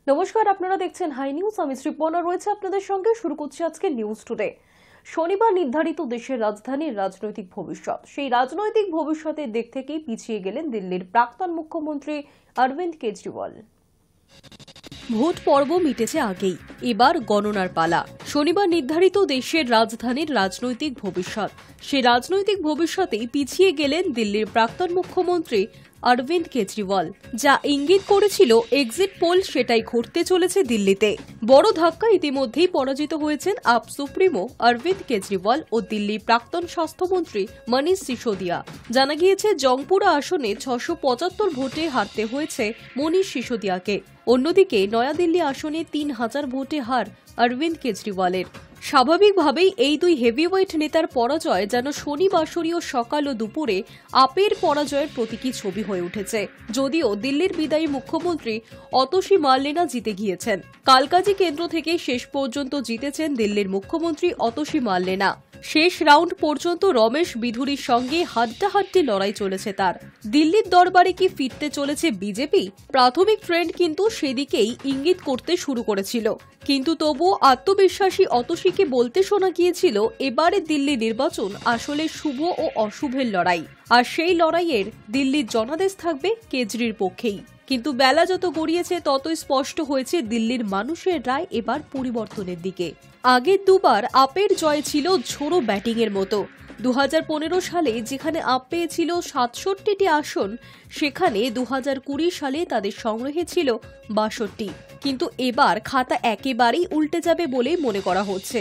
নমস্কার, আপনারা দেখছেন হাই নিউজ। আমি শ্রীপর্ণা রয়েছে আপনাদের সঙ্গে। শুরু করছি আজকে নিউজ টুডে। শনিবার নির্ধারিত দেশের রাজধানীর রাজনৈতিক ভবিষ্যৎ, সেই রাজনৈতিক ভবিষ্যতের দিক থেকেই পিছিয়ে গেলেন দিল্লির প্রাক্তন মুখ্যমন্ত্রী অরবিন্দ কেজরিওয়াল। ভোট পর্ব মিটেছে আগেই, এবার গণনার পালা। শনিবার নির্ধারিত দেশের রাজধানীর রাজনৈতিক ভবিষ্যৎ, সেই রাজনৈতিক ভবিষ্যতেই পিছিয়ে গেলেন দিল্লির প্রাক্তন মুখ্যমন্ত্রী অরবিন্দ কেজরিওয়াল। যা ইঙ্গিত করেছিল এক্সিট পোল, সেটাই ঘটতে চলেছে দিল্লিতে। বড় ধাক্কা ইতিমধ্যেই পরাজিত হয়েছেন আপ সুপ্রিমো অরবিন্দ কেজরিওয়াল ও দিল্লির প্রাক্তন স্বাস্থ্যমন্ত্রী মনীষ সিসোদিয়া। জানা গিয়েছে জংপুরা আসনে 675 ভোটে হারতে হয়েছে মনীষ সিসোদিয়াকে। অন্যদিকে নয়াদিল্লি আসনে 3000 ভোটে হার অরবিন্দ কেজরিওয়ালের। স্বাভাবিকভাবেই এই দুই হেভিওয়েট নেতার পরাজয় যেন শনিবাসরীয় সকাল ও দুপুরে আপের পরাজয়ের প্রতীকী ছবি হয়ে উঠেছে। যদিও দিল্লির বিদায়ী মুখ্যমন্ত্রী অতসী মার্লেনা জিতে গিয়েছেন। কালকাজি কেন্দ্র থেকে শেষ পর্যন্ত জিতেছেন দিল্লির মুখ্যমন্ত্রী অতসী মার্লেনা। শেষ রাউন্ড পর্যন্ত রমেশ বিধুরির সঙ্গে হাড্ডাহাড্ডি লড়াই চলেছে তার। দিল্লির দরবারে কি ফিরতে চলেছে বিজেপি? প্রাথমিক ট্রেন্ড কিন্তু সেদিকেই ইঙ্গিত করতে শুরু করেছিল, কিন্তু তবুও আত্মবিশ্বাসী অতসীকে বলতে শোনা গিয়েছিল এবারে দিল্লি নির্বাচন আসলে শুভ ও অশুভের লড়াই, আর সেই লড়াইয়ের দিল্লির জনাদেশ থাকবে কেজরির পক্ষেই। কিন্তু বেলা যত গড়িয়েছে ততই স্পষ্ট হয়েছে দিল্লির মানুষের রায় এবার পরিবর্তনের দিকে। আগের দুবার আপের জয় ছিল ঝোড়ো ব্যাটিংয়ের মতো। 2015 সালে যেখানে আপ পেয়েছিল 67টি আসন, সেখানে 2020 সালে তাদের সংগ্রহে ছিল 62। কিন্তু এবার খাতা একেবারেই উল্টে যাবে বলে মনে করা হচ্ছে।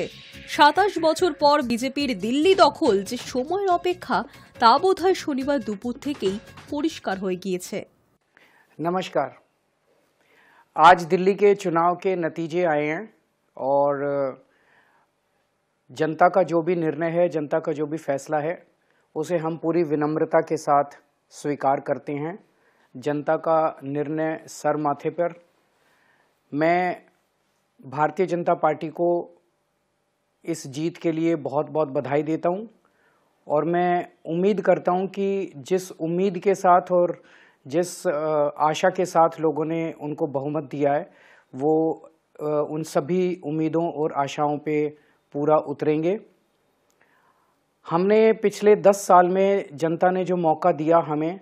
27 বছর পর বিজেপির দিল্লি দখল যে সময়ের অপেক্ষা, তা বোধহয় শনিবার দুপুর থেকেই পরিষ্কার হয়ে গিয়েছে। नमस्कार। आज दिल्ली के चुनाव के नतीजे आए हैं और जनता का जो भी निर्णय है, जनता का जो भी फैसला है, उसे हम पूरी विनम्रता के साथ स्वीकार करते हैं। जनता का निर्णय सर माथे पर। मैं भारतीय जनता पार्टी को इस जीत के लिए बहुत बहुत बधाई देता हूं और मैं उम्मीद करता हूं कि जिस उम्मीद के साथ और जिस आशा के साथ लोगों ने उनको बहुमत दिया है, वो उन सभी उम्मीदों और आशाओं पे पूरा उतरेंगे। हमने पिछले 10 साल में जनता ने जो मौका दिया हमें,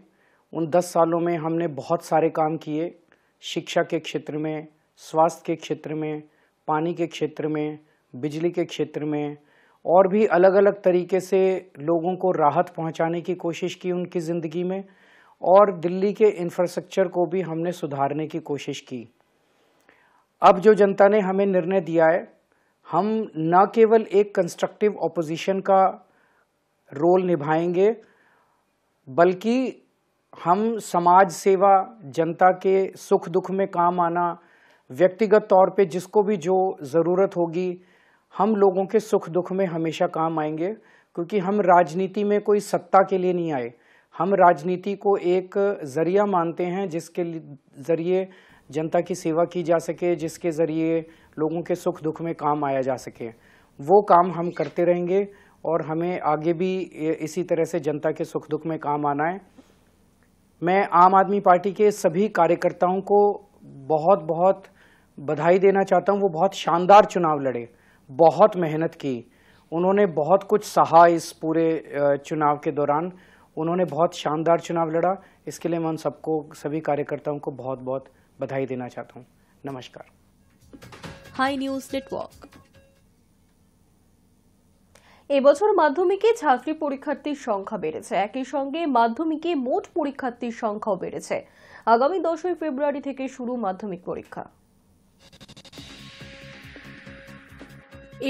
उन 10 सालों में हमने बहुत सारे काम किए। शिक्षा के क्षेत्र में, स्वास्थ्य के क्षेत्र में, पानी के क्षेत्र में, बिजली के क्षेत्र में, और भी अलग अलग तरीके से लोगों को राहत पहुंचाने की कोशिश की उनकी ज़िंदगी में, और दिल्ली के इंफ्रास्ट्रक्चर को भी हमने सुधारने की कोशिश की। अब जो जनता ने हमें निर्णय दिया है, हम न केवल एक कंस्ट्रक्टिव ऑपोजिशन का रोल निभाएंगे, बल्कि हम समाज सेवा, जनता के सुख दुख में काम आना, व्यक्तिगत तौर पे जिसको भी जो ज़रूरत होगी, हम लोगों के सुख दुख में हमेशा काम आएंगे। क्योंकि हम राजनीति में कोई सत्ता के लिए नहीं आए, हम राजनीति को एक ज़रिया मानते हैं जिसके ज़रिए जनता की सेवा की जा सके, जिसके ज़रिए लोगों के सुख दुख में काम आया जा सके। वो काम हम करते रहेंगे और हमें आगे भी इसी तरह से जनता के सुख दुख में काम आना है। मैं आम आदमी पार्टी के सभी कार्यकर्ताओं को बहुत बहुत बधाई देना चाहता हूँ। वो बहुत शानदार चुनाव लड़े, बहुत मेहनत की, उन्होंने बहुत कुछ सहा इस पूरे चुनाव के दौरान। उन्होंने बहुत शानदार चुनाव लड़ा। इसके लिए मैं उन सबको, सभी कार्यकर्ताओं को बहुत बहुत बधाई देना चाहता हूँ। नमस्कार। Hi news network. এবছর মাধ্যমিকে ছাত্রী পরীক্ষার্থীর সংখ্যা বেড়েছে, একই সঙ্গে মাধ্যমিকে মোট পরীক্ষার্থীর সংখ্যাও বেড়েছে। আগামী 10ই ফেব্রুয়ারি থেকে শুরু মাধ্যমিক পরীক্ষা।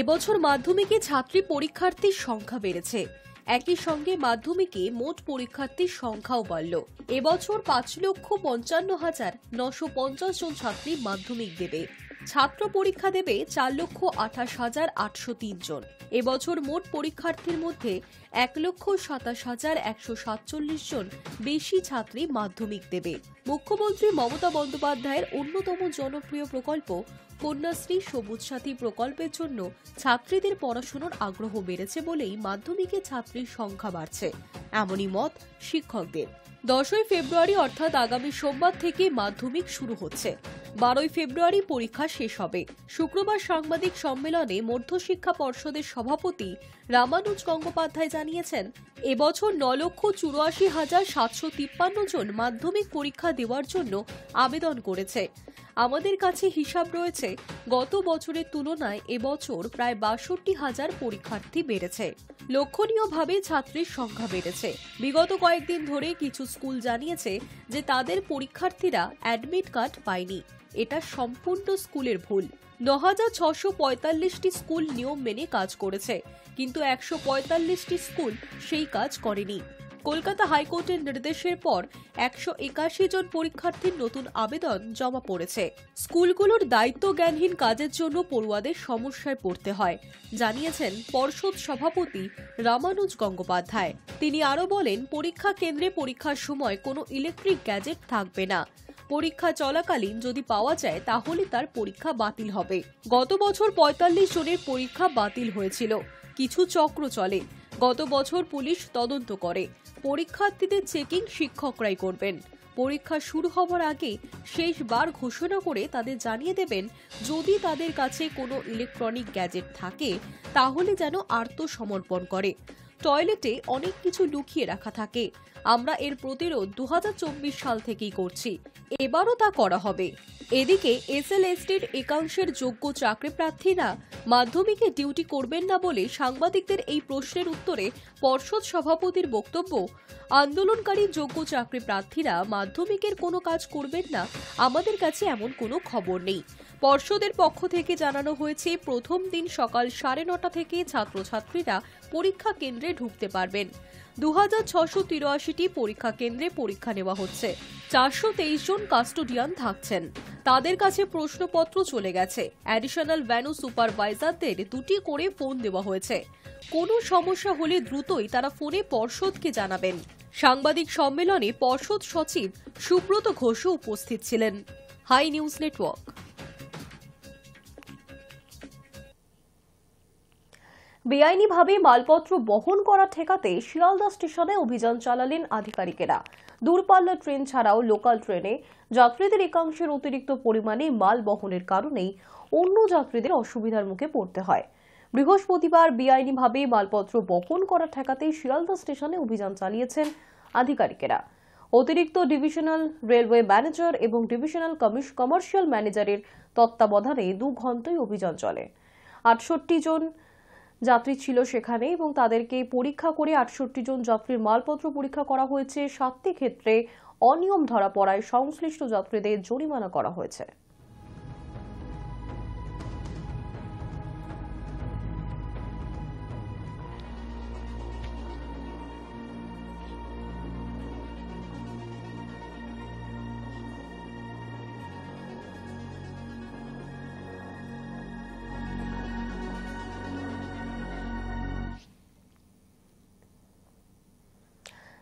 এবছর মাধ্যমিকে ছাত্রী পরীক্ষার্থীর সংখ্যা বেড়েছে, একই সঙ্গে মাধ্যমিকে মোট পরীক্ষার্থীর সংখ্যাও বাড়ল। এবছর 5,55,950 জন ছাত্রী মাধ্যমিক দেবে। ছাত্র পরীক্ষা দেবে 4,28,803 জন। এবছর মোট পরীক্ষার্থীর মধ্যে 1,27,147 জন বেশি ছাত্রী মাধ্যমিক দেবে। মুখ্যমন্ত্রী মমতা বন্দ্যোপাধ্যায়ের অন্যতম জনপ্রিয় প্রকল্প কন্যাশ্রী সবুজ সাথী প্রকল্পের জন্য ছাত্রীদের পড়াশোনার আগ্রহ বেড়েছে বলেই মাধ্যমিকে ছাত্রীর সংখ্যা বাড়ছে, এমনই মত শিক্ষকদের। 10ই ফেব্রুয়ারি অর্থাৎ আগামী সোমবার থেকে মাধ্যমিক শুরু হচ্ছে। 12ই ফেব্রুয়ারি পরীক্ষা শেষ হবে। শুক্রবার সাংবাদিক সম্মেলনে মধ্যশিক্ষা পর্ষদের সভাপতি রামানুজ গঙ্গোপাধ্যায় জানিয়েছেন, এবছর 9,84,753 জন মাধ্যমিক পরীক্ষা দেওয়ার জন্য আবেদন করেছে। আমাদের কাছে হিসাব রয়েছে, গত বছরের তুলনায় এবছর প্রায় 62,000 পরীক্ষার্থী বেড়েছে। লক্ষণীয়ভাবে ছাত্রীর সংখ্যা বেড়েছে। বিগত কয়েকদিন ধরে কিছু স্কুল জানিয়েছে যে তাদের পরীক্ষার্থীরা অ্যাডমিট কার্ড পায়নি। এটা সম্পূর্ণ স্কুলের ভুল। 9,645টি স্কুল নিয়ম মেনে কাজ করেছে, কিন্তু 145টি স্কুল সেই কাজ করেনি। কলকাতা হাইকোর্টের নির্দেশের পর 181 জন পরীক্ষার্থীর নতুন আবেদন জমা পড়েছে। স্কুলগুলোর দায়িত্বজ্ঞানহীন কাজের জন্য পড়ুয়াদের সমস্যায় পড়তে হয়, জানিয়েছেন পর্ষদ সভাপতি রামানুজ গঙ্গোপাধ্যায়। তিনি আরও বলেন, পরীক্ষা কেন্দ্রে পরীক্ষার সময় কোনো ইলেকট্রিক গ্যাজেট থাকবে না। পরীক্ষা চলাকালীন যদি পাওয়া যায় তাহলে তার পরীক্ষা বাতিল হবে। গত বছর 45 জনের পরীক্ষা বাতিল হয়েছিল। কিছু চক্র চলে। গত বছর পুলিশ তদন্ত করে। পরীক্ষার্থীদের চেকিং শিক্ষকরাই করবেন। পরীক্ষা শুরু হওয়ার আগে শেষবার ঘোষণা করে তাদের জানিয়ে দেবেন, যদি তাদের কাছে কোনো ইলেকট্রনিক গ্যাজেট থাকে তাহলে যেন আত্মসমর্পণ করে। টয়লেটে অনেক কিছু লুকিয়ে রাখা থাকে। আমরা এর প্রতিরোধ 2024 সাল থেকেই করছি। এবারও তা করা হবে। এদিকে এসএলএসটির একাংশের যোগ্য চাকরি প্রার্থীরা মাধ্যমিকে ডিউটি করবেন না বলে সাংবাদিকদের এই প্রশ্নের উত্তরে পর্ষদ সভাপতির বক্তব্য, আন্দোলনকারী যোগ্য চাকরি প্রার্থীরা মাধ্যমিকের কোনো কাজ করবেন না, আমাদের কাছে এমন কোনো খবর নেই। পর্ষদের পক্ষ থেকে জানানো হয়েছে, প্রথম দিন সকাল 9:30 থেকে ছাত্রছাত্রীরা পরীক্ষা কেন্দ্রে ঢুকতে পারবেন। 2,683টি পরীক্ষা কেন্দ্রে পরীক্ষা নেওয়া হচ্ছে। 423 জন কাস্টোডিয়ান থাকছেন। তাদের কাছে প্রশ্নপত্র চলে গেছে। অ্যাডিশনাল ভ্যানু সুপারভাইজারদের 2টি করে ফোন দেওয়া হয়েছে। কোনো সমস্যা হলে দ্রুতই তারা ফোনে পর্ষদকে জানাবেন। সাংবাদিক সম্মেলনে পর্ষদ সচিব সুব্রত ঘোষও উপস্থিত ছিলেন। Hi news network. বেআইনিভাবে মালপত্র বহন করা ঠেকাতে শিয়ালদা স্টেশনে অভিযান চালালেন আধিকারিকেরা। দূরপাল্লার ট্রেন ছাড়াও লোকাল ট্রেনে যাত্রীদের একাংশের অতিরিক্ত পরিমাণে মাল বহনের কারণেই অন্য যাত্রীদের অসুবিধার মুখে পড়তে হয়। বৃহস্পতিবার বেআইনিভাবে মালপত্র বহন করা ঠেকাতে শিয়ালদা স্টেশনে অভিযান চালিয়েছেন আধিকারিকেরা। অতিরিক্ত ডিভিশনাল রেলওয়ে ম্যানেজার এবং ডিভিশনাল কমার্শিয়াল ম্যানেজারের তত্ত্বাবধানে 2 ঘন্টায় অভিযান চলে। 68 জন যাত্রী ছিল সেখানে এবং তাদেরকে পরীক্ষা করে 68 জন যাত্রীর মালপত্র পরীক্ষা করা হয়েছে। 7টি ক্ষেত্রে অনিয়ম ধরা পড়ায় সংশ্লিষ্ট যাত্রীদের জরিমানা করা হয়েছে।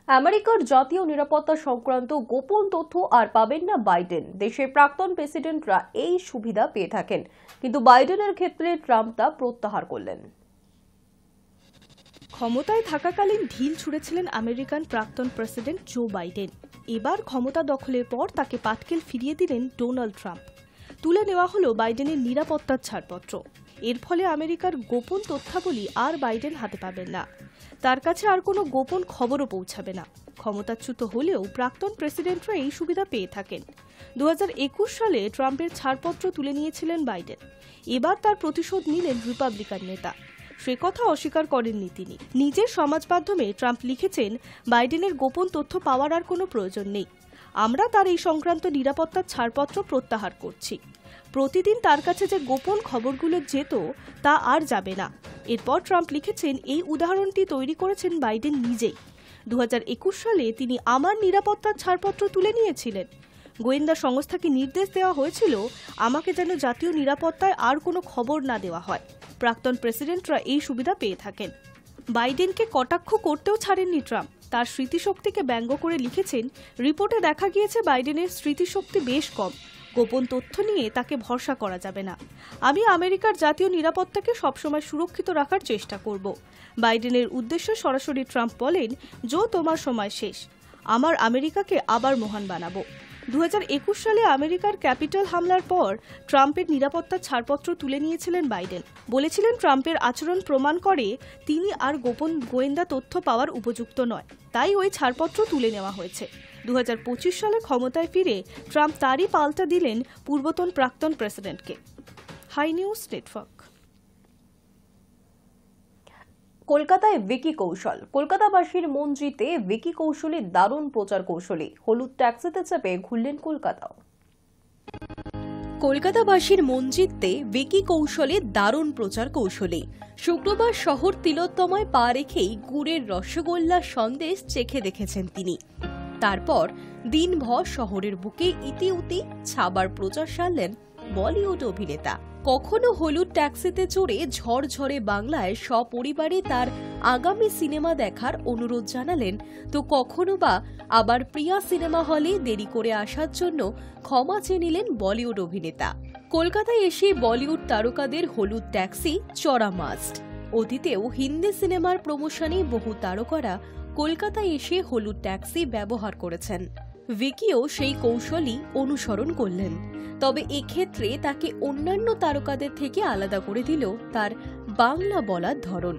আমেরিকার জাতীয় নিরাপত্তা সংক্রান্ত গোপন তথ্য আর পাবেন না বাইডেন। দেশের প্রাক্তন প্রেসিডেন্টরা এই সুবিধা পেয়ে থাকেন, কিন্তু বাইডেনের ক্ষেত্রে ট্রাম্প তা প্রত্যাহার করলেন। ক্ষমতায় থাকাকালীন ঢিল ছুঁড়েছিলেন আমেরিকান প্রাক্তন প্রেসিডেন্ট জো বাইডেন। এবার ক্ষমতা দখলের পর তাকে পাটকেল ফিরিয়ে দিলেন ডোনাল্ড ট্রাম্প। তুলে নেওয়া হলো বাইডেনের নিরাপত্তার ছাড়পত্র। এর ফলে আমেরিকার গোপন তথ্যাবলী আর বাইডেন হাতে পাবেন না। তার কাছে আর কোনো গোপন খবরও পৌঁছাবে না। ক্ষমতাচ্যুত হলেও প্রাক্তন প্রেসিডেন্টরা এই সুবিধা পেয়ে থাকেন। 2021 সালে ট্রাম্পের ছাড়পত্র তুলে নিয়েছিলেন বাইডেন। এবার তার প্রতিশোধ নিলেন রিপাবলিকান নেতা। সে কথা অস্বীকার করেননি তিনি। নিজের সমাজ মাধ্যমে ট্রাম্প লিখেছেন, বাইডেনের গোপন তথ্য পাওয়ার আর কোনো প্রয়োজন নেই। আমরা তার এই সংক্রান্ত নিরাপত্তার ছাড়পত্র প্রত্যাহার করছি। প্রতিদিন তার কাছে যে গোপন খবরগুলো যেত তা আর যাবে না। এরপর ট্রাম্প লিখেছেন, এই উদাহরণটি তৈরি করেছেন বাইডেন নিজেই। 2021 সালে তিনি আমার নিরাপত্তার ছাড়পত্র তুলে নিয়েছিলেন। গোয়েন্দা সংস্থাকে নির্দেশ দেওয়া হয়েছিল আমাকে যেন জাতীয় নিরাপত্তায় আর কোনো খবর না দেওয়া হয়। প্রাক্তন প্রেসিডেন্টরা এই সুবিধা পেয়ে থাকেন। বাইডেনকে কটাক্ষ করতেও ছাড়েননি ট্রাম্প। তার স্মৃতিশক্তিকে ব্যঙ্গ করে লিখেছেন, রিপোর্টে দেখা গিয়েছে বাইডেনের স্মৃতিশক্তি বেশ কম। গোপন তথ্য নিয়ে তাকে ভরসা করা যাবে না। আমি আমেরিকার জাতীয় নিরাপত্তাকে সবসময় সুরক্ষিত রাখার চেষ্টা করব। বাইডেনের উদ্দেশ্যে সরাসরি ট্রাম্প বলেন, জো তোমার সময় শেষ। আমার আমেরিকাকে আবার মহান বানাবো। 2021 সালে আমেরিকার ক্যাপিটাল হামলার পর ট্রাম্পের নিরাপত্তার ছাড়পত্র তুলে নিয়েছিলেন বাইডেন। বলেছিলেন ট্রাম্পের আচরণ প্রমাণ করে তিনি আর গোপন গোয়েন্দা তথ্য পাওয়ার উপযুক্ত নয়, তাই ওই ছাড়পত্র তুলে নেওয়া হয়েছে। 2025 সালে ক্ষমতায় ফিরে ট্রাম্প তারই পাল্টা দিলেন পূর্বতন প্রাক্তন প্রেসিডেন্টকে। Hi news network. কলকাতায় ভিকি কৌশল, কলকাতাবাসীর মন জিতে ভিকি কৌশলী দারুণ প্রচার কৌশলী। হলুদ ট্যাক্সিতে চেপে ঘুরলেন কলকাতাও। কলকাতাবাসীর মন জিততে ভিকি কৌশলে দারুণ প্রচার কৌশলী। শুক্রবার শহর তিলোত্তমায় পা রেখেই গুড়ের রসগোল্লা সন্দেশ চেখে দেখেছেন তিনি। তারপর দিনভর শহরের বুকে ইতিউতি ছাবার প্রচার সারলেন বলিউড অভিনেতা। কখনো হলুদ ট্যাক্সিতে চড়ে ঝড়ঝড়ে বাংলায় সপরিবারে তার আগামী সিনেমা দেখার অনুরোধ জানালেন, তো কখনো বা আবার প্রিয়া সিনেমা হলে দেরি করে আসার জন্য ক্ষমা চেয়ে নিলেন বলিউড অভিনেতা। কলকাতায় এসে বলিউড তারকাদের হলুদ ট্যাক্সি চড়া মাস্ট। অতীতেও হিন্দি সিনেমার প্রমোশনে বহু তারকারা কলকাতায় এসে হলুদ ট্যাক্সি ব্যবহার করেছেন। ভিকিও সেই কৌশলই অনুসরণ করলেন, তবে এক্ষেত্রে তাকে অন্যান্য তারকাদের থেকে আলাদা করে দিল তার বাংলা বলার ধরন।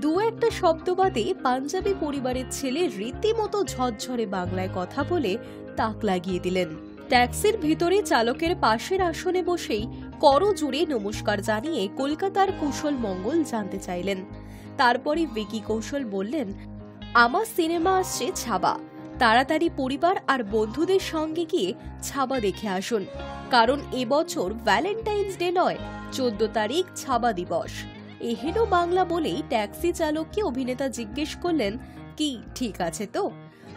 দু একটা শব্দ বাদে পাঞ্জাবি পরিবারের ছেলে রীতিমতো ঝরঝরে বাংলায় কথা বলে তাক লাগিয়ে দিলেন। ট্যাক্সির ভিতরে চালকের পাশের আসনে বসেই করজোড়ে নমস্কার জানিয়ে কলকাতার কুশল মঙ্গল জানতে চাইলেন। তারপরে ভিকি কৌশল বললেন, আমার সিনেমা আসছে ছাবা, তাড়াতাড়ি পরিবার আর বন্ধুদের সঙ্গে গিয়ে ছাবা দেখে আসুন, কারণ এবছর ভ্যালেন্টাইন্স ডে নয়, 14 তারিখ ছাবা দিবস। এহেন বাংলা বলেই ট্যাক্সি চালককে অভিনেতা জিজ্ঞেস করলেন, কি ঠিক আছে তো?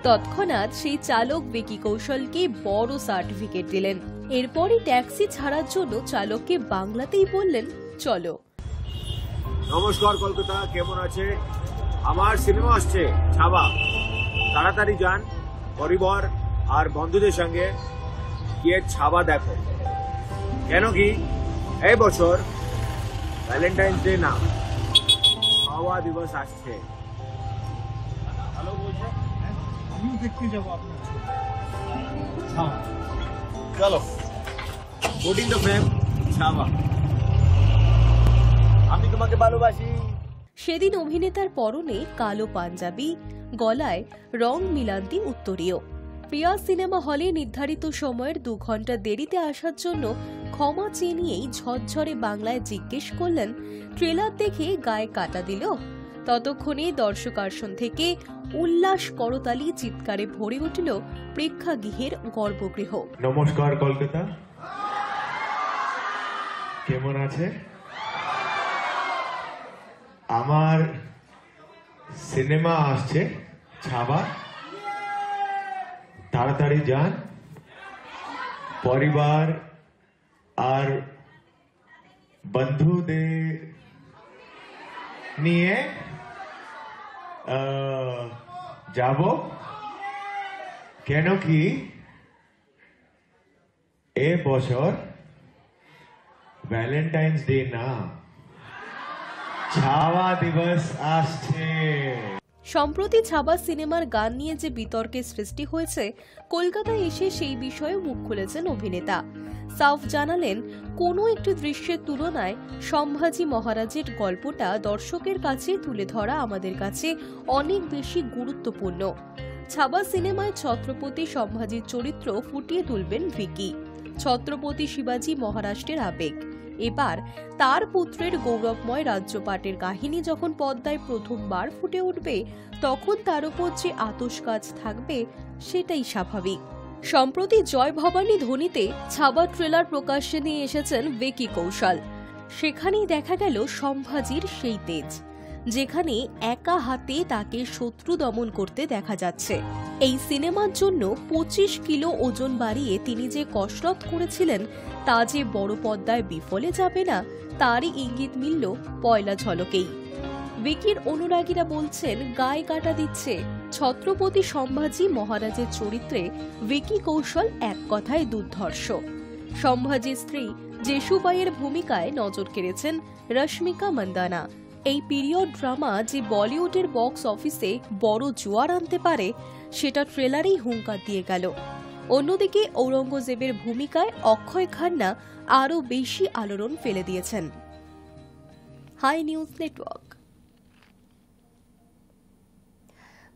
তৎক্ষণাৎ সেই চালক ভিকি কৌশলকে বড় সার্টিফিকেট দিলেন। এরপরই ট্যাক্সি ছাড়ার জন্য চালককে বাংলাতেই বললেন, চলো। নমস্কার কলকাতা, কেমন আছে? আমার সিনেমা আসছে ছাবা, তাড়াতাড়ি যান, পরিবার আর বন্ধুদের সঙ্গে গিয়ে ছাবা দেখো। কেন কি এই বছর ভ্যালেন্টাইন্স ডে না, ছাবা দিবস আসছে। আমিও দেখতে যাবো আপনার চলো, পুটিং দ্য ফ্রেম, ছাবা। আমি তোমাকে ভালোবাসি। সেদিন অভিনেতার পরনে কালো পাঞ্জাবি, গলায় রং মিলান্তি উত্তরীয়। প্রিয়া সিনেমা হলে নির্ধারিত সময়ের 2 ঘন্টা দেরিতে আসার জন্য ক্ষমা চেয়ে নিয়েই ঝরঝরে বাংলায় জিজ্ঞেস করলেন, ট্রেলার দেখে গায়ে কাটা দিল? ততক্ষণে দর্শক আসন থেকে উল্লাস করতালি চিৎকারে ভরে উঠল প্রেক্ষাগৃহের গর্ভগৃহ। নমস্কার কলকাতা, কেমন আছে? আমার সিনেমা আসছে ছাবা, তাড়াতাড়ি যান, পরিবার আর বন্ধুদের নিয়ে যাব। কেন কি এ বছর ভ্যালেন্টাইন্স ডে না, ছাবা দিবস আসছে। সম্প্রতি ছাবা সিনেমার গান নিয়ে যে বিতর্কের সৃষ্টি হয়েছে, কলকাতায় এসে সেই বিষয়ে মুখ খুলেছেন অভিনেতা। সাফ জানালেন, কোনো একটি দৃশ্যের তুলনায় সম্ভাজি মহারাজের গল্পটা দর্শকের কাছে তুলে ধরা আমাদের কাছে অনেক বেশি গুরুত্বপূর্ণ। ছাবা সিনেমায় ছত্রপতি সম্ভাজির চরিত্র ফুটিয়ে তুলবেন ভিকি। ছত্রপতি শিবাজি মহারাষ্ট্রের আবেগ। এবার তার পুত্রের গৌরবময় রাজ্যপাটের কাহিনী যখন পর্দায় প্রথমবার ফুটে উঠবে, তখন তার উপর যে আতশ কাজ থাকবে সেটাই স্বাভাবিক। সম্প্রতি জয় ভবানী ধ্বনিতে ছাবা ট্রেলার প্রকাশ্যে নিয়ে এসেছেন ভিকি কৌশল। সেখানেই দেখা গেল সম্ভাজির সেই তেজ, যেখানে একা হাতে তাকে শত্রু দমন করতে দেখা যাচ্ছে। এই সিনেমার জন্য 25 কিলো ওজন বাড়িয়ে তিনি যে কসরত করেছিলেন, তা যে বড় পর্দায় বিফলে যাবে না, তারই ইঙ্গিত মিলল পয়লা ঝলকেই। ভিকির অনুরাগীরা বলছেন, গায়ে কাটা দিচ্ছে। ছত্রপতি সম্ভাজি মহারাজের চরিত্রে ভিকি কৌশল এক কথায় দুর্ধর্ষ। সম্ভাজির স্ত্রী জেশুবাইয়ের ভূমিকায় নজর কেড়েছেন রশ্মিকা মন্দানা। এই পিরিয়ড ড্রামা যে বলিউডের বক্স অফিসে বড় জোয়ার আনতে পারে সেটা ট্রেলারেই হুঙ্কার দিয়ে গেল। অন্যদিকে ঔরঙ্গজেবের ভূমিকায় অক্ষয় খান্না আরও বেশি আলোড়ন ফেলে দিয়েছেন। High news network.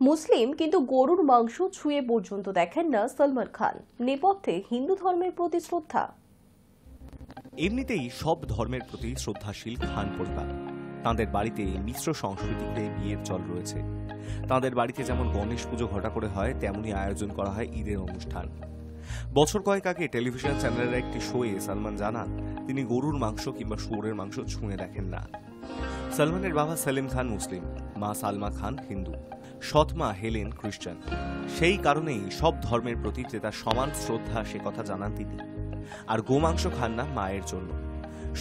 মুসলিম কিন্তু গরুর মাংস ছুঁয়ে পর্যন্ত দেখেন না সলমান খান, নেপথ্যে হিন্দু ধর্মের প্রতি শ্রদ্ধা। এমনিতেই সব ধর্মের প্রতি শ্রদ্ধাশীল খান পরিবার। তাঁদের বাড়িতে মিশ্র সংস্কৃতিতে বিয়ের চল রয়েছে। তাঁদের বাড়িতে যেমন গণেশ পুজো ঘটা করে হয়, তেমনি আয়োজন করা হয় ঈদের অনুষ্ঠান। বছর কয়েক আগে টেলিভিশন চ্যানেলের একটি শোয়ে সালমান জানান তিনি গরুর মাংস কিংবা শুয়োরের মাংস ছুঁয়ে দেখেন না। সালমানের বাবা সেলিম খান মুসলিম, মা সালমা খান হিন্দু, সৎ মা হেলেন খ্রিস্টান। সেই কারণেই সব ধর্মের প্রতি যে তার সমান শ্রদ্ধা সে কথা জানান তিনি। আর গোমাংস খান না মায়ের জন্য।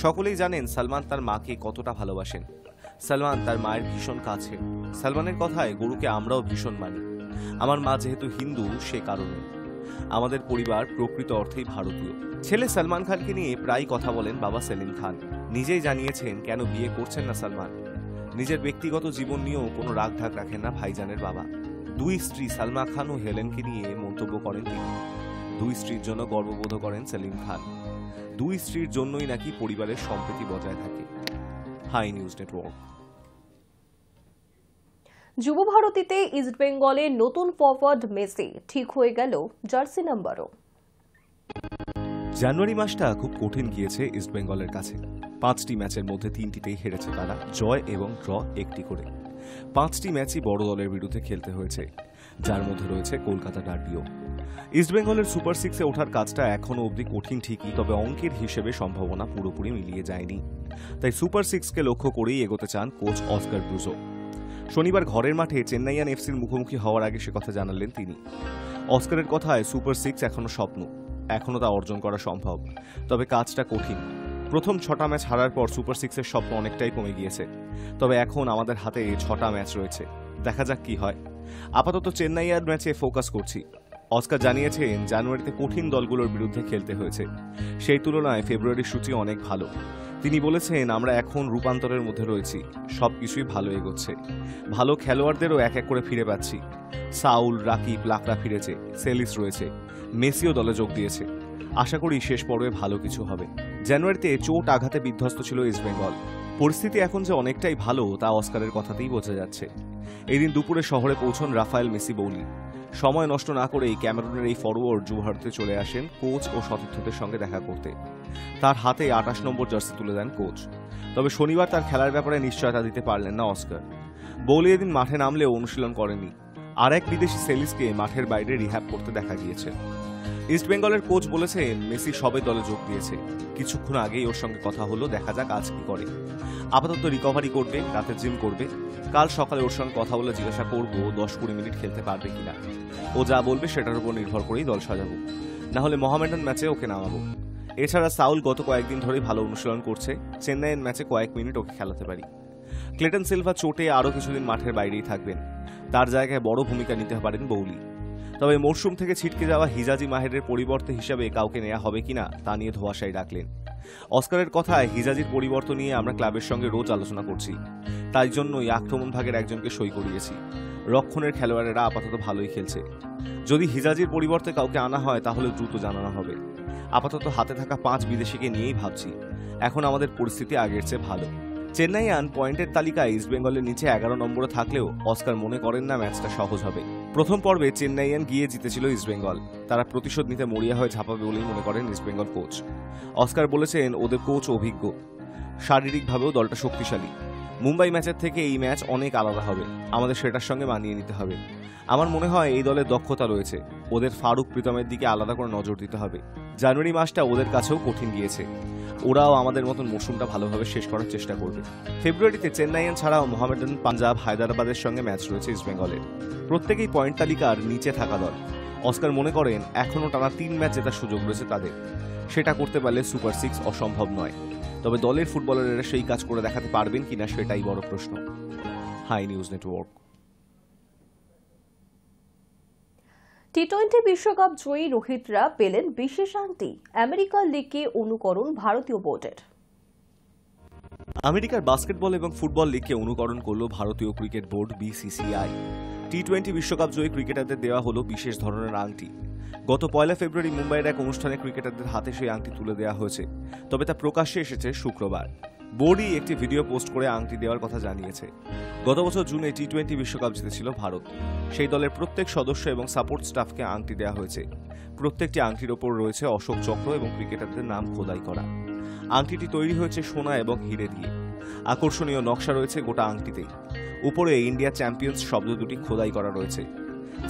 সকলেই জানেন সালমান তার মাকে কতটা ভালোবাসেন। সালমান তার মায়ের ভীষণ কাছের। সালমানের কথায় গরুকে আমরাও ভীষণ মানি। আমার মা যেহেতু হিন্দু সে কারণে। আমাদের পরিবার প্রকৃত অর্থেই ভারতীয়। ছেলে সালমান খানকে নিয়ে প্রায় কথা বলেন বাবা সেলিম খান। নিজেই জানিয়েছেন কেন বিয়ে করছেন না সালমান। নিজের ব্যক্তিগত জীবন নিয়েও কোনো রাগঢাক রাখেন না ভাইজানের বাবা। দুই স্ত্রী সালমা খান ও হেলেনকে নিয়ে মন্তব্য করেন তিনি। দুই স্ত্রীর জন্য গর্ববোধ করেন সেলিম খান। দুই স্ত্রীর জন্যই নাকি পরিবারের সম্প্রীতি বজায় থাকে। Hi news network. যুব ভারতীতে ইস্টবেঙ্গলের নতুন ফরওয়ার্ড মেসি ঠিক হয়ে গেল জার্সি নাম্বারও। জানুয়ারি মাসটা খুব কঠিন গিয়েছে ইস্টবেঙ্গলের কাছে। 5টি ম্যাচের মধ্যে 3টিতেই হেরেছে তারা, জয় এবং ড্র একটি করে। 5টি ম্যাচই বড় দলের বিরুদ্ধে খেলতে হয়েছে, যার মধ্যে রয়েছে কলকাতা ডার্বিও। ইস্টবেঙ্গলের সুপার সিক্সে ওঠার কাজটা এখনো অবধি কঠিন ঠিকই, তবে অঙ্কের হিসেবে সম্ভাবনা পুরোপুরি মিলিয়ে যায়নি। তাই সুপার সিক্সকে লক্ষ্য করেই এগোতে চান কোচ অস্কার ব্রুজো। শনিবার ঘরের মাঠে চেন্নাইয়ান এফসির মুখোমুখি হওয়ার আগে সে কথা জানালেন তিনি। অস্কারের কথায় সুপার সিক্স এখনো স্বপ্ন, এখনো তা অর্জন করা সম্ভব, তবে কাজটা কঠিন। প্রথম 6টা ম্যাচ হারার পর সুপার সিক্সের স্বপ্ন অনেকটাই কমে গিয়েছে। তবে এখন আমাদের হাতে 6টা ম্যাচ রয়েছে, দেখা যাক কি হয়। আপাতত চেন্নাইয়ার ম্যাচে ফোকাস করছি। অস্কার জানিয়েছেন জানুয়ারিতে কঠিন দলগুলোর বিরুদ্ধে খেলতে হয়েছে, সেই তুলনায় ফেব্রুয়ারির সূচি অনেক ভালো। তিনি বলেছেন আমরা এখন রূপান্তরের মধ্যে রয়েছি, সবকিছুই ভালো এগোচ্ছে। ভালো খেলোয়াড়দেরও এক এক করে ফিরে পাচ্ছি। সাউল, রাকিব, লাকড়া ফিরেছে, সেলিস রয়েছে, মেসিও দলে যোগ দিয়েছে। আশা করি শেষ পর্বে ভালো কিছু হবে। জানুয়ারিতে চোট আঘাতে বিধ্বস্ত ছিল ইস্টবেঙ্গল। পরিস্থিতি এখন যে অনেকটাই ভালো তা অস্কারের কথাতেই বোঝা যাচ্ছে। এই দিন দুপুরে শহরে পৌঁছন রাফায়েল মেসি বৌলি। সময় নষ্ট না করেই ক্যামেরুনের এই ফরওয়ার্ড যুব ভারতে চলে আসেন কোচ ও সতীর্থদের সঙ্গে দেখা করতে। তার হাতে 28 নম্বর জার্সি তুলে দেন কোচ। তবে শনিবার তার খেলার ব্যাপারে নিশ্চয়তা দিতে পারলেন না অস্কার। বৌলি এদিন মাঠে নামলেও অনুশীলন করেনি। আর এক বিদেশি সেলিসকে মাঠের বাইরে রিহ্যাব করতে দেখা গিয়েছে। ইস্টবেঙ্গলের কোচ বলেছেন মেসি সবে দলে যোগ দিয়েছে, কিছুক্ষণ আগেই ওর সঙ্গে কথা হলো, দেখা যাক আজ কি করে। আপাতত রিকভারি করবে, রাতে জিম করবে। কাল সকালে ওর সঙ্গে কথা বলে জিজ্ঞাসা করবো 10-20 মিনিট খেলতে পারবে কিনা। ও যা বলবে সেটার উপর নির্ভর করেই দল সাজাবো, না হলে মোহামেডান ম্যাচে ওকে নামাবো। এছাড়া সাউল গত কয়েকদিন ধরেই ভালো অনুশীলন করছে, চেন্নাইয়ের ম্যাচে কয়েক মিনিট ওকে খেলাতে পারি। ক্লেটন সিলভা চোটে আরও কিছুদিন মাঠের বাইরেই থাকবেন, তার জায়গায় বড় ভূমিকা নিতে পারেন বৌলি। তবে মরশুম থেকে ছিটকে যাওয়া হিজাজি মাহেরের পরিবর্তে হিসাবে কাউকে নেওয়া হবে কিনা তা নিয়ে ধোঁয়াশাই রাখলেন। অস্কারের কথায় হিজাজির পরিবর্তন নিয়ে আমরা ক্লাবের সঙ্গে রোজ আলোচনা করছি, তাই জন্যই আক্রমণ ভাগের একজনকে সই করিয়েছি। রক্ষণের খেলোয়াড়েরা আপাতত ভালোই খেলছে। যদি হিজাজির পরিবর্তে কাউকে আনা হয় তাহলে দ্রুত জানানো হবে। আপাতত হাতে থাকা 5 বিদেশিকে নিয়েই ভাবছি। এখন আমাদের পরিস্থিতি আগের চেয়ে ভালো। চেন্নাইয়ান পয়েন্টের তালিকায় ইস্টবেঙ্গলের নিচে 11 নম্বরে থাকলেও অস্কার মনে করেন না ম্যাচটা সহজ হবে। প্রথম পর্বে চেন্নাইয়ান গিয়ে জিতেছিল ইস্টবেঙ্গল, তারা প্রতিশোধ নিতে মরিয়া হয়ে ঝাঁপাবে বলেই মনে করেন ইস্টবেঙ্গল কোচ। অস্কার বলেছেন ওদের কোচ অভিজ্ঞ, শারীরিকভাবেও দলটা শক্তিশালী। মুম্বাই ম্যাচের থেকে এই ম্যাচ অনেক আলাদা হবে, আমাদের সেটার সঙ্গে মানিয়ে নিতে হবে। আমার মনে হয় এই দলের দক্ষতা রয়েছে, ওদের ফারুক প্রীতমের দিকে আলাদা করে নজর দিতে হবে। জানুয়ারি মাসটা ওদের কাছেও কঠিন গিয়েছে, ওরাও আমাদের মতন মৌসুমটা ভালোভাবে শেষ করার চেষ্টা করবে। ফেব্রুয়ারিতে চেন্নাইয়ান ছাড়াও মোহামেডান, পাঞ্জাব, হায়দ্রাবাদের সঙ্গে ম্যাচ রয়েছে ইস্টবেঙ্গলের। প্রত্যেকেই পয়েন্ট তালিকার নিচে থাকা দল। অস্কার মনে করেন এখনও টানা 3 ম্যাচ জেতার সুযোগ রয়েছে তাদের। সেটা করতে পারলে সুপার সিক্স অসম্ভব নয়, তবে দলের ফুটবলাররা সেই কাজ করে দেখাতে পারবেন কিনা সেটাই বড় প্রশ্ন। High news network. টি-20 বিশ্বকাপ জয়ী রোহিতরা পেলেন বিশেষ আংটি, আমেরিকার লিগে অনুকরণ ভারতীয় বোর্ডের। আমেরিকার বাস্কেটবল এবং ফুটবল লিগকে অনুকরণ করল ভারতীয় ক্রিকেট বোর্ড বিসিসিআই। টি-20 বিশ্বকাপ জয়ী ক্রিকেটারদের দেওয়া হলো বিশেষ ধরনের আংটি। গত 1 ফেব্রুয়ারি মুম্বাইয়ের এক অনুষ্ঠানে ক্রিকেটারদের হাতে সেই আংটি তুলে দেওয়া হয়েছে, তবে তা প্রকাশ্যে এসেছে শুক্রবার। বোর্ডই একটি ভিডিও পোস্ট করে আংটি দেওয়ার কথা জানিয়েছে। গত বছর জুনে টি-20 বিশ্বকাপ জিতেছিল ভারত। সেই দলের প্রত্যেক সদস্য এবং সাপোর্ট স্টাফকে আংটি দেওয়া হয়েছে। প্রত্যেকটি আংটির ওপর রয়েছে অশোক চক্র এবং ক্রিকেটারদের নাম খোদাই করা। আংটিটি তৈরি হয়েছে সোনা এবং হিরে দিয়ে। আকর্ষণীয় নকশা রয়েছে গোটা আংটিতেই। উপরে ইন্ডিয়া চ্যাম্পিয়ন্স শব্দ দুটি খোদাই করা রয়েছে।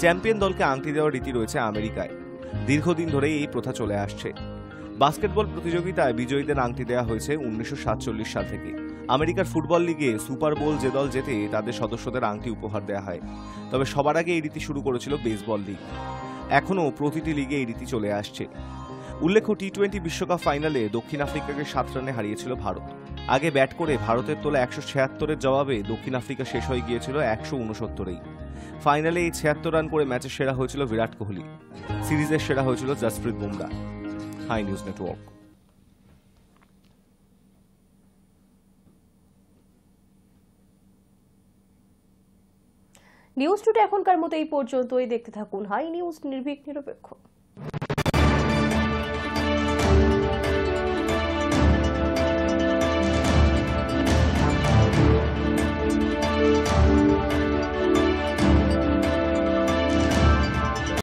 চ্যাম্পিয়ন দলকে আংটি দেওয়ার রীতি রয়েছে আমেরিকায়। দীর্ঘদিন ধরেই এই প্রথা চলে আসছে। বাস্কেটবল প্রতিযোগিতায় বিজয়ীদের আংটি দেওয়া হয়েছে 1947 সাল থেকে। আমেরিকার ফুটবল লিগে সুপার বোল যে দল জেতে তাদের সদস্যদের আংটি উপহার দেওয়া হয়। তবে সবার আগে এই রীতি শুরু করেছিল বেসবল লিগ। এখনও প্রতিটি লিগে এই রীতি চলে আসছে। উল্লেখ্য, টি-20 বিশ্বকাপ ফাইনালে দক্ষিণ আফ্রিকাকে 7 রানে হারিয়েছিল ভারত। আগে ব্যাট করে ভারতের তোলা 176-এর জবাবে দক্ষিণ আফ্রিকা শেষ হয়ে গিয়েছিল 169-এই। ফাইনালে এই 76 রান করে ম্যাচের সেরা হয়েছিল বিরাট কোহলি। সিরিজের সেরা হয়েছিল Jasprit Bumrah. Hi news network. News today এখনকার মতো এই পর্যন্তই। দেখতে থাকুন হাই নিউজ, নির্ভীক নিরপেক্ষ।